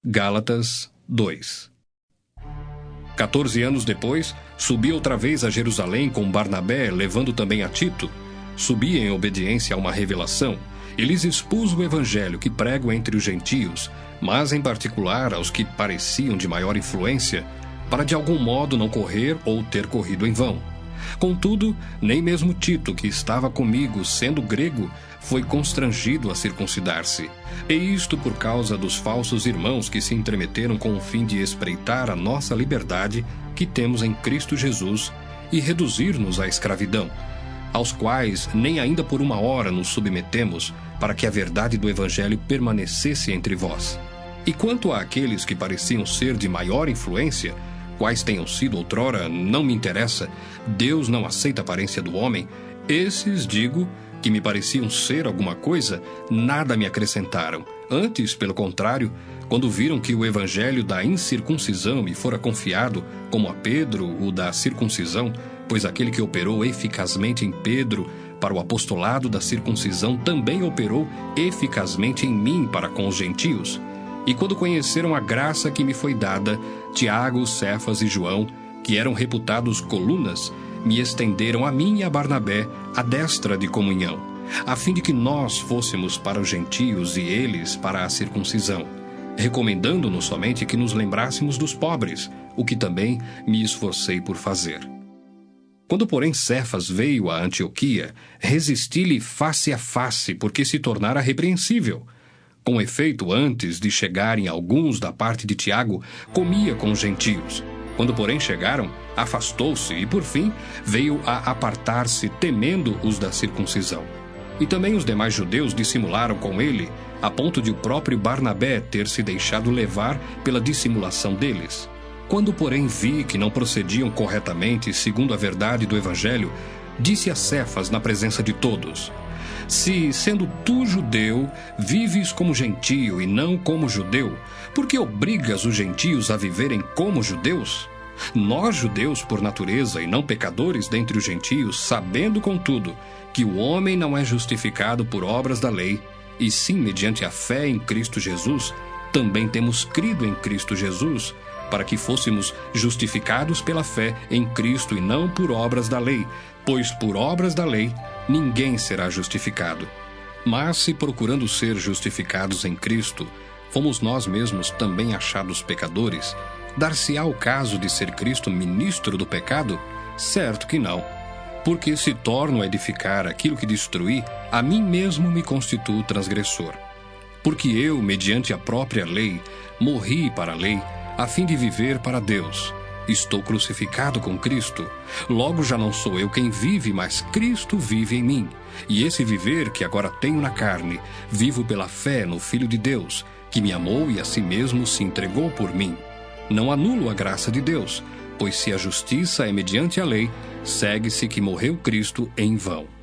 Gálatas 2. 14 anos depois, subi outra vez a Jerusalém com Barnabé, levando também a Tito. Subi em obediência a uma revelação, e lhes expus o evangelho que prego entre os gentios, mas em particular aos que pareciam de maior influência, para de algum modo não correr ou ter corrido em vão. Contudo, nem mesmo Tito, que estava comigo, sendo grego, foi constrangido a circuncidar-se. E isto por causa dos falsos irmãos que se entremeteram com o fim de espreitar a nossa liberdade que temos em Cristo Jesus e reduzir-nos à escravidão, aos quais nem ainda por uma hora nos submetemos, para que a verdade do Evangelho permanecesse entre vós. E quanto àqueles que pareciam ser de maior influência, quais tenham sido outrora, não me interessa, Deus não aceita a aparência do homem, esses, digo, que me pareciam ser alguma coisa, nada me acrescentaram. Antes, pelo contrário, quando viram que o evangelho da incircuncisão me fora confiado, como a Pedro o da circuncisão, pois aquele que operou eficazmente em Pedro para o apostolado da circuncisão também operou eficazmente em mim para com os gentios. E quando conheceram a graça que me foi dada, Tiago, Cefas e João, que eram reputados colunas, me estenderam a mim e a Barnabé a destra de comunhão, a fim de que nós fôssemos para os gentios e eles para a circuncisão, recomendando-nos somente que nos lembrássemos dos pobres, o que também me esforcei por fazer. Quando, porém, Cefas veio a Antioquia, resisti-lhe face a face, porque se tornara repreensível. Com efeito, antes de chegarem alguns da parte de Tiago, comia com os gentios. Quando, porém, chegaram, afastou-se e, por fim, veio a apartar-se, temendo os da circuncisão. E também os demais judeus dissimularam com ele, a ponto de o próprio Barnabé ter se deixado levar pela dissimulação deles. Quando, porém, vi que não procediam corretamente segundo a verdade do Evangelho, disse a Cefas na presença de todos: Se, sendo tu judeu, vives como gentio e não como judeu, por que obrigas os gentios a viverem como judeus? Nós, judeus por natureza e não pecadores dentre os gentios, sabendo, contudo, que o homem não é justificado por obras da lei, e sim mediante a fé em Cristo Jesus, também temos crido em Cristo Jesus, para que fôssemos justificados pela fé em Cristo e não por obras da lei, pois por obras da lei ninguém será justificado. Mas se procurando ser justificados em Cristo, fomos nós mesmos também achados pecadores, dar-se-á o caso de ser Cristo ministro do pecado? Certo que não. Porque se torno a edificar aquilo que destruí, a mim mesmo me constituo transgressor. Porque eu, mediante a própria lei, morri para a lei, a fim de viver para Deus. Estou crucificado com Cristo. Logo já não sou eu quem vive, mas Cristo vive em mim. E esse viver que agora tenho na carne, vivo pela fé no Filho de Deus, que me amou e a si mesmo se entregou por mim. Não anulo a graça de Deus, pois se a justiça é mediante a lei, segue-se que morreu Cristo em vão.